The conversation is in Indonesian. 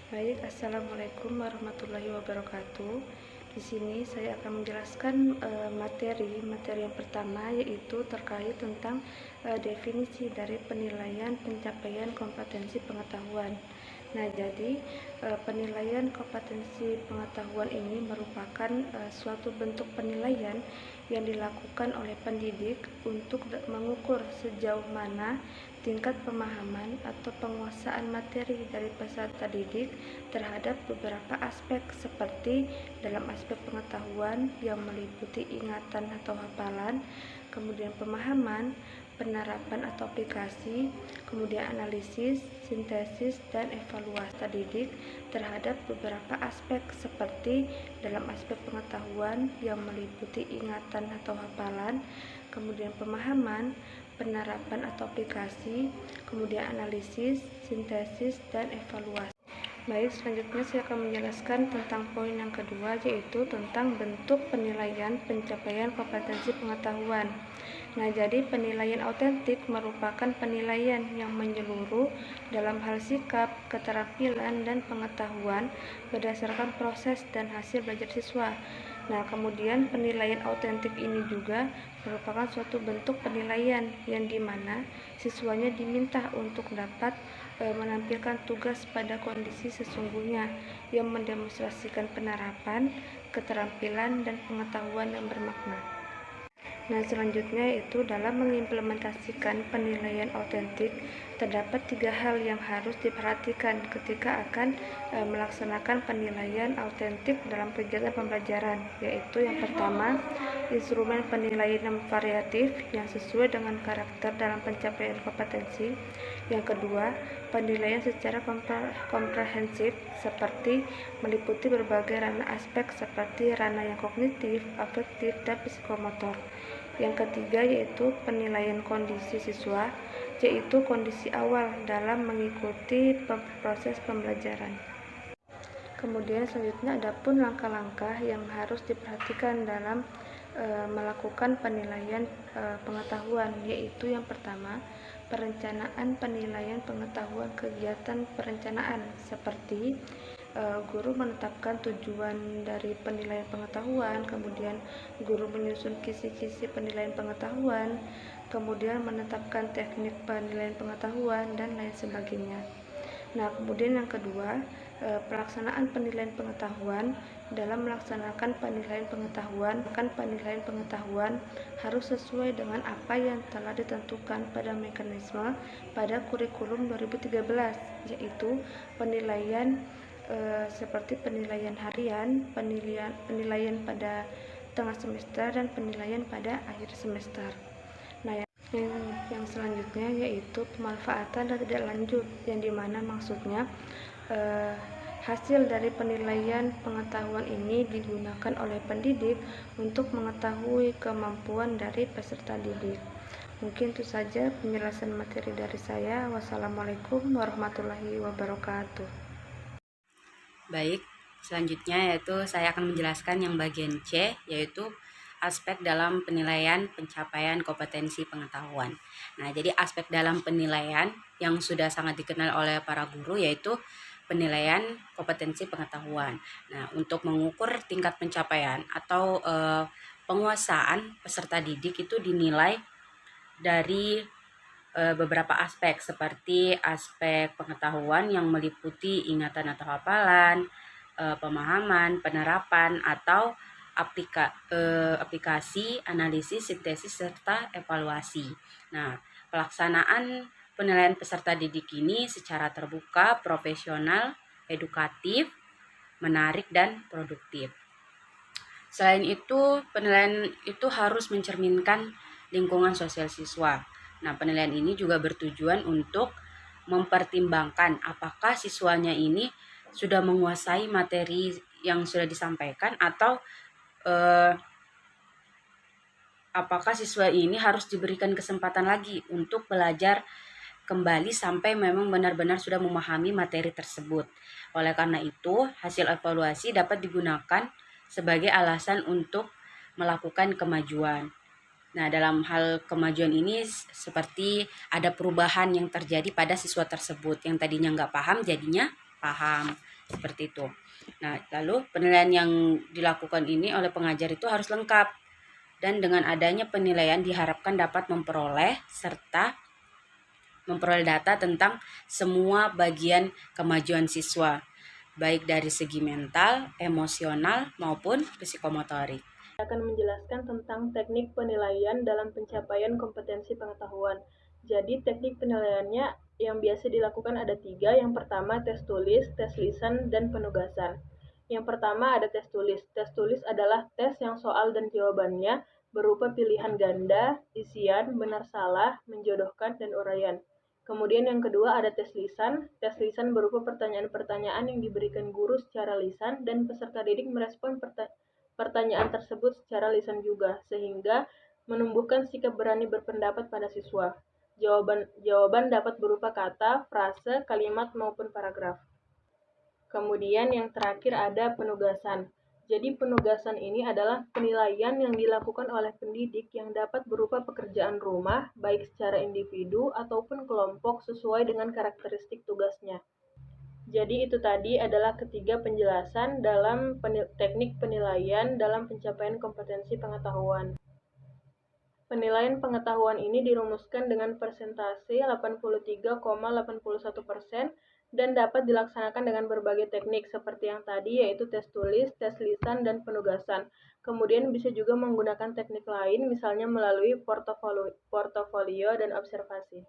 Baik, Assalamualaikum warahmatullahi wabarakatuh. Di sini saya akan menjelaskan materi yang pertama, yaitu terkait tentang definisi dari penilaian pencapaian kompetensi pengetahuan. Nah, jadi penilaian kompetensi pengetahuan ini merupakan suatu bentuk penilaian yang dilakukan oleh pendidik untuk mengukur sejauh mana tingkat pemahaman atau penguasaan materi dari peserta didik terhadap beberapa aspek, seperti dalam aspek pengetahuan yang meliputi ingatan atau hafalan, kemudian pemahaman, penerapan atau aplikasi, kemudian analisis, sintesis, dan evaluasi didik terhadap beberapa aspek, seperti dalam aspek pengetahuan yang meliputi ingatan atau hafalan, kemudian pemahaman, penerapan atau aplikasi, kemudian analisis, sintesis, dan evaluasi. Baik, selanjutnya saya akan menjelaskan tentang poin yang kedua, yaitu tentang bentuk penilaian pencapaian kompetensi pengetahuan. Nah, jadi penilaian autentik merupakan penilaian yang menyeluruh dalam hal sikap, keterampilan, dan pengetahuan berdasarkan proses dan hasil belajar siswa. Nah, kemudian penilaian autentik ini juga merupakan suatu bentuk penilaian yang dimana siswanya diminta untuk dapat menampilkan tugas pada kondisi sesungguhnya yang mendemonstrasikan penerapan, keterampilan, dan pengetahuan yang bermakna. Nah, selanjutnya itu dalam mengimplementasikan penilaian autentik, terdapat 3 hal yang harus diperhatikan ketika akan melaksanakan penilaian autentik dalam kegiatan pembelajaran, yaitu yang pertama, instrumen penilaian yang variatif yang sesuai dengan karakter dalam pencapaian kompetensi. Yang kedua, penilaian secara komprehensif seperti meliputi berbagai ranah aspek seperti ranah yang kognitif, afektif, dan psikomotor. Yang ketiga yaitu penilaian kondisi siswa, yaitu kondisi awal dalam mengikuti proses pembelajaran. Kemudian selanjutnya ada pun langkah-langkah yang harus diperhatikan dalam melakukan penilaian pengetahuan, yaitu yang pertama, perencanaan penilaian pengetahuan kegiatan perencanaan, seperti guru menetapkan tujuan dari penilaian pengetahuan, kemudian guru menyusun kisi-kisi penilaian pengetahuan, kemudian menetapkan teknik penilaian pengetahuan, dan lain sebagainya. Nah, kemudian yang kedua, pelaksanaan penilaian pengetahuan. Dalam melaksanakan penilaian pengetahuan harus sesuai dengan apa yang telah ditentukan pada mekanisme pada kurikulum 2013, yaitu penilaian seperti penilaian harian, penilaian pada tengah semester, dan penilaian pada akhir semester. Nah, yang selanjutnya yaitu pemanfaatan dan tidak lanjut, yang dimana maksudnya hasil dari penilaian pengetahuan ini digunakan oleh pendidik untuk mengetahui kemampuan dari peserta didik. Mungkin itu saja penjelasan materi dari saya. Wassalamualaikum warahmatullahi wabarakatuh. Baik, selanjutnya yaitu saya akan menjelaskan yang bagian C, yaitu aspek dalam penilaian pencapaian kompetensi pengetahuan. Nah, jadi aspek dalam penilaian yang sudah sangat dikenal oleh para guru yaitu penilaian kompetensi pengetahuan. Nah, untuk mengukur tingkat pencapaian atau penguasaan peserta didik itu dinilai dari beberapa aspek, seperti aspek pengetahuan yang meliputi ingatan atau hafalan, pemahaman, penerapan, atau aplikasi, analisis, sintesis, serta evaluasi. Nah, pelaksanaan penilaian peserta didik ini secara terbuka, profesional, edukatif, menarik, dan produktif. Selain itu, penilaian itu harus mencerminkan lingkungan sosial siswa. Nah, penilaian ini juga bertujuan untuk mempertimbangkan apakah siswanya ini sudah menguasai materi yang sudah disampaikan atau apakah siswa ini harus diberikan kesempatan lagi untuk belajar kembali sampai memang benar-benar sudah memahami materi tersebut. Oleh karena itu, hasil evaluasi dapat digunakan sebagai alasan untuk melakukan kemajuan. Nah, dalam hal kemajuan ini seperti ada perubahan yang terjadi pada siswa tersebut yang tadinya nggak paham jadinya paham. Seperti itu. Nah, lalu penilaian yang dilakukan ini oleh pengajar itu harus lengkap. Dan dengan adanya penilaian diharapkan dapat memperoleh serta memperoleh data tentang semua bagian kemajuan siswa, baik dari segi mental, emosional, maupun psikomotorik. Akan menjelaskan tentang teknik penilaian dalam pencapaian kompetensi pengetahuan. Jadi teknik penilaiannya yang biasa dilakukan ada 3. Yang pertama tes tulis, tes lisan, dan penugasan. Yang pertama ada tes tulis. Tes tulis adalah tes yang soal dan jawabannya berupa pilihan ganda, isian, benar salah, menjodohkan, dan uraian. Kemudian yang kedua ada tes lisan. Tes lisan berupa pertanyaan-pertanyaan yang diberikan guru secara lisan dan peserta didik merespon pertanyaan tersebut secara lisan juga, sehingga menumbuhkan sikap berani berpendapat pada siswa. Jawaban dapat berupa kata, frase, kalimat, maupun paragraf. Kemudian yang terakhir ada penugasan. Jadi penugasan ini adalah penilaian yang dilakukan oleh pendidik yang dapat berupa pekerjaan rumah, baik secara individu ataupun kelompok sesuai dengan karakteristik tugasnya. Jadi itu tadi adalah ketiga penjelasan dalam teknik penilaian dalam pencapaian kompetensi pengetahuan. Penilaian pengetahuan ini dirumuskan dengan persentase 83,81% dan dapat dilaksanakan dengan berbagai teknik seperti yang tadi yaitu tes tulis, tes lisan, dan penugasan. Kemudian bisa juga menggunakan teknik lain misalnya melalui portofolio dan observasi.